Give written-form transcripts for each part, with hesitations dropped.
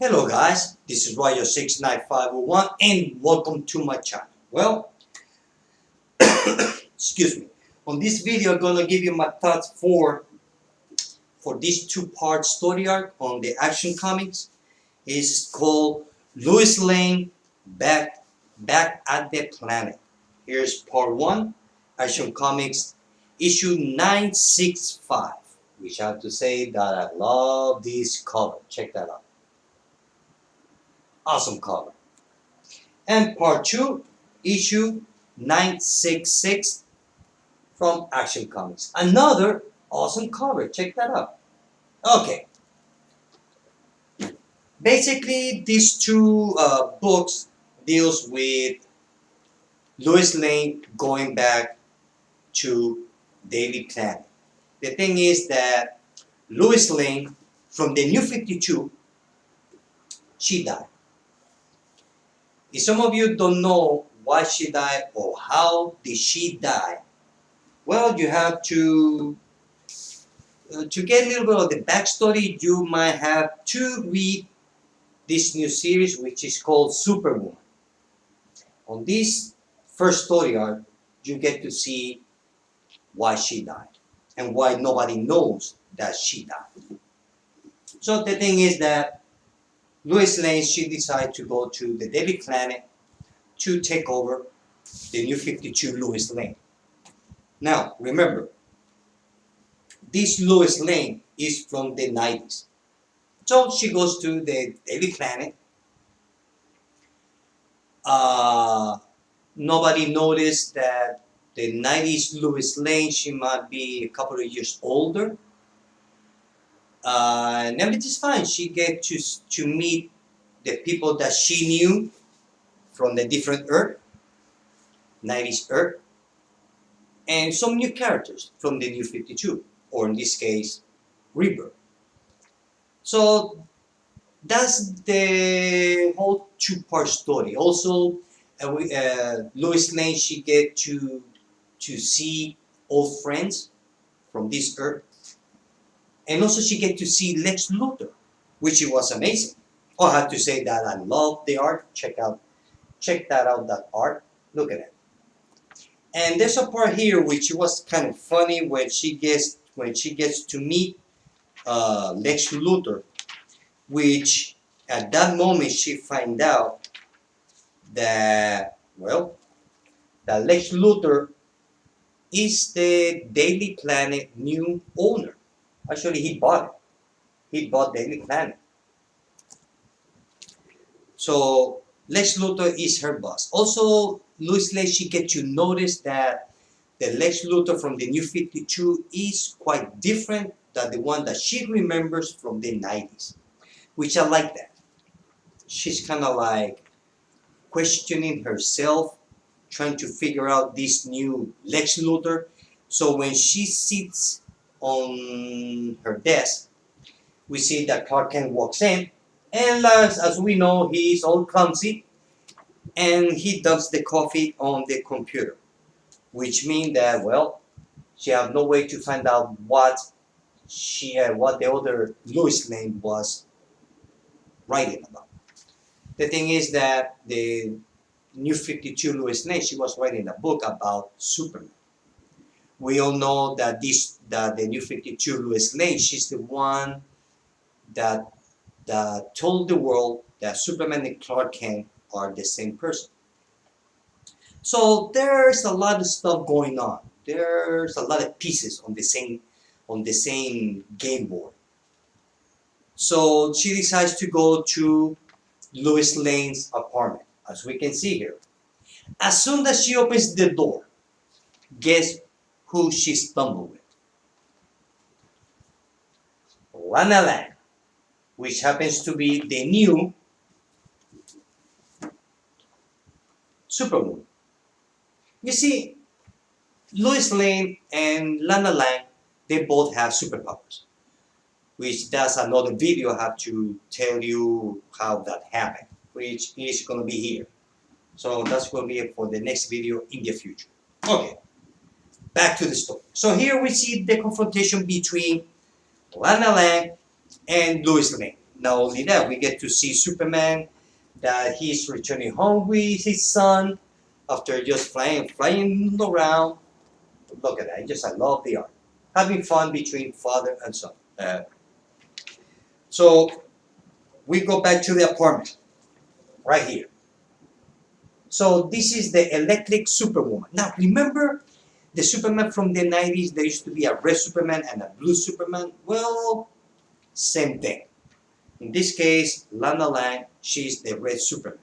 Hello guys, this is Roger69501 and welcome to my channel. Well, excuse me. On this video I'm gonna give you my thoughts for this two-part story arc on the Action Comics. It's called Lois Lane Back at the Planet. Here's part 1, Action Comics issue 965. Which I have to say that I love this cover. Check that out. Awesome cover. And part 2, issue 966 from Action Comics. Another awesome cover. Check that out. Okay. Basically, these two books deals with Lois Lane going back to Daily Planet. The thing is that Lois Lane from the New 52, she died. If some of you don't know why she died or how did she die, well, you have to get a little bit of the backstory. You might have to read this new series, which is called Superwoman. On this first story arc, you get to see why she died and why nobody knows that she died. So the thing is that Lois Lane, she decided to go to the Daily Planet to take over the New 52 Lois Lane. Now, remember, this Lois Lane is from the 90s. So she goes to the Daily Planet. Nobody noticed that the 90s Lois Lane, she might be a couple of years older. And everything's fine. She gets to meet the people that she knew from the different Earth, 90s Earth, and some new characters from the New 52, or in this case, Rebirth. So that's the whole two-part story. Also, Lois Lane, she gets to see old friends from this Earth. And also she get to see Lex Luthor, which it was amazing. Oh, I have to say that I love the art. Check that out, that art. Look at it. And there's a part here which was kind of funny when she gets to meet Lex Luthor, which at that moment she find out that, well, that Lex Luthor is the Daily Planet new owner. Actually, he bought it. He bought Daily Planet. So Lex Luthor is her boss. Also, Lois Lane, she gets to notice that the Lex Luthor from the New 52 is quite different than the one that she remembers from the 90s, which I like that. She's kind of like questioning herself, trying to figure out this new Lex Luthor. So when she sits on her desk, we see that Clark Kent walks in, and as we know, he's all clumsy, and he dumps the coffee on the computer, which means that, well, she has no way to find out what the other Lois Lane was writing about. The thing is that the New 52 Lois Lane, she was writing a book about Superman. We all know that the New 52 Lois Lane, she's the one that told the world that Superman and Clark Kent are the same person. So there's a lot of stuff going on. There's a lot of pieces on the same game board. So she decides to go to Lois Lane's apartment, as we can see here. As soon as she opens the door, guess who she stumbled with? Lana Lang, which happens to be the new Superwoman. You see, Lois Lane and Lana Lang, they both have superpowers, which that's another video. I have to tell you how that happened, which is going to be here. So that's going to be it for the next video in the future. Okay. Back to the story. So here we see the confrontation between Lana Lang and Lois Lane. Not only that, we get to see Superman that he's returning home with his son after just flying around. Look at that! I love the art. Having fun between father and son. So we go back to the apartment right here. So this is the electric Superwoman. Now remember the Superman from the 90s? There used to be a red Superman and a blue Superman. Well, same thing. In this case, Lana Lang, she's the red Superman.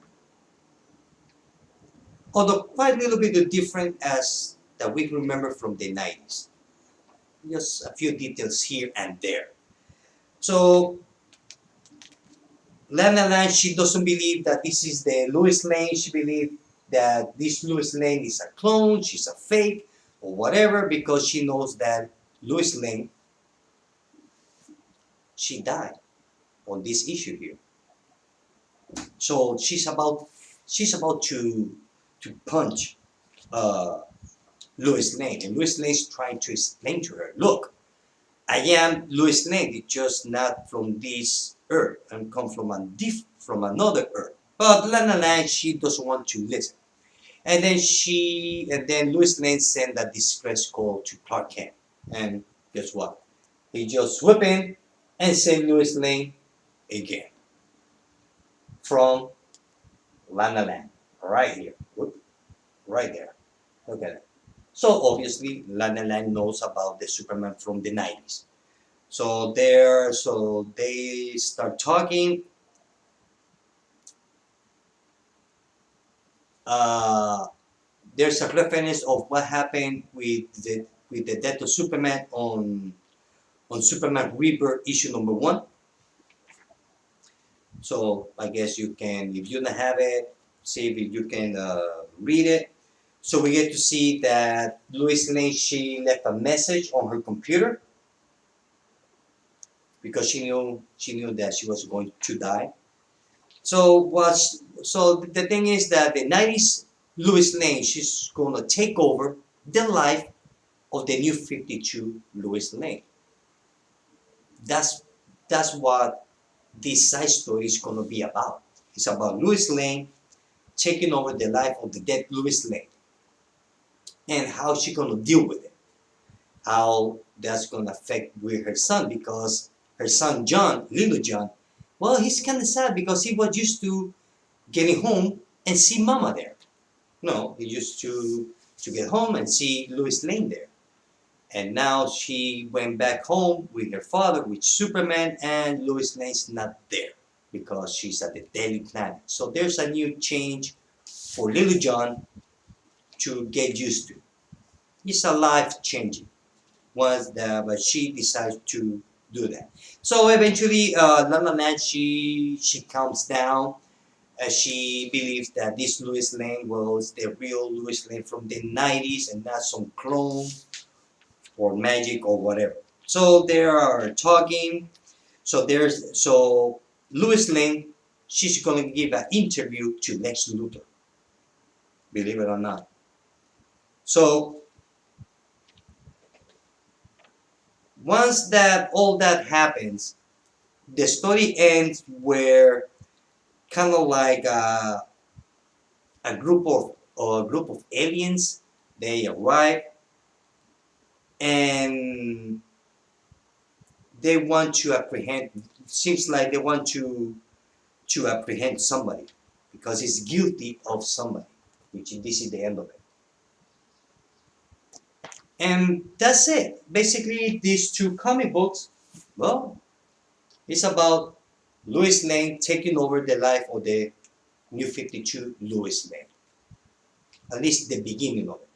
Although quite a little bit different as that we remember from the 90s. Just a few details here and there. So Lana Lang, she doesn't believe that this is the Lois Lane. She believes that this Lois Lane is a clone, she's a fake, or whatever, because she knows that Lois Lane, she died on this issue here. So she's about to punch Lois Lane, and Lois Lane is trying to explain to her, look, I am Lois Lane, it's just not from this earth and come from another earth. But Lana Lang, she doesn't want to listen. And then Lois Lane sent a distress call to Clark Kent. And guess what? He just swooped in and saved Lois Lane again. From Lana Lang. Right here. Right there. Look at it. So obviously Lana Lang knows about the Superman from the 90s. So they start talking. There's a reference of what happened with the death of Superman on Superman Rebirth issue number 1. So I guess you can, if you don't have it, see if you can read it. So we get to see that Lois Lane, she left a message on her computer because she knew that she was going to die. So the thing is that the 90s Lois Lane, she's gonna take over the life of the new 52 Lois Lane. That's what this side story is gonna be about. It's about Lois Lane taking over the life of the dead Lois Lane. And how she gonna deal with it. How that's gonna affect with her son, because her son John, little John, well, he's kind of sad because he was used to getting home and see Mama there. No, he used to get home and see Lois Lane there. And now she went back home with her father, with Superman, and Lois Lane's not there because she's at the Daily Planet. So there's a new change for little John to get used to. It's a life changing but she decides to do that. So eventually Lana Lang, she calms down. She believes that this Lois Lane was the real Lois Lane from the 90s and not some clone or magic or whatever. So they are talking. So Lois Lane, she's going to give an interview to Lex Luthor. Believe it or not. So once all that happens, the story ends where kind of like a group of aliens, they arrive and they want to apprehend. Seems like they want to apprehend somebody because he's guilty of somebody, which this is the end of it. And that's it. Basically, these two comic books, well, it's about Lois Lane taking over the life of the New 52 Lois Lane. At least the beginning of it.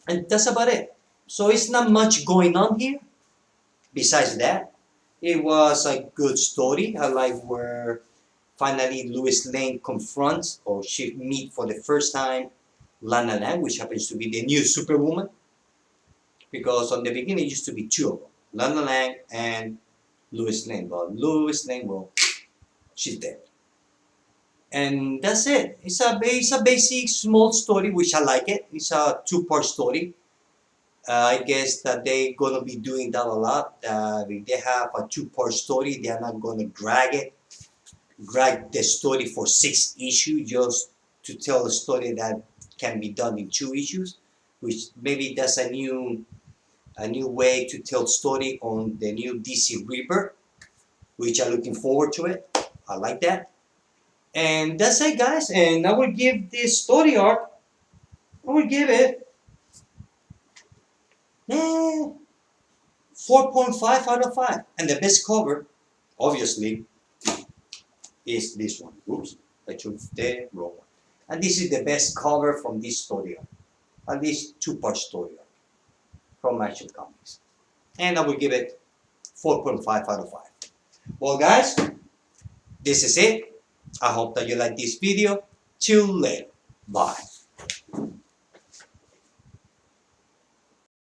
And that's about it. So it's not much going on here. Besides that, it was a good story. I like where finally Lois Lane confronts, or she meet for the first time, Lana Lang, which happens to be the new Superwoman. Because on the beginning it used to be two of them, Lana Lang and Lois Lane. But Lois Lane, well, she's dead. And that's it. It's a basic small story, which I like it. It's a 2-part story. I guess that they're gonna be doing that a lot. If they have a two-part story, they're not gonna drag the story for 6 issues just to tell a story that can be done in 2 issues, which maybe that's a new way to tell story on the new DC Reaper, which I'm looking forward to it. I like that. And that's it, guys. And I will give this story arc, I will give it 4.5 out of 5. And the best cover, obviously, is this one. Oops, I chose the wrong one. And this is the best cover from this story arc. At least two-part story arc from Action Comics. And I will give it 4.5 out of 5. Well, guys, this is it. I hope that you like this video. Till later. Bye.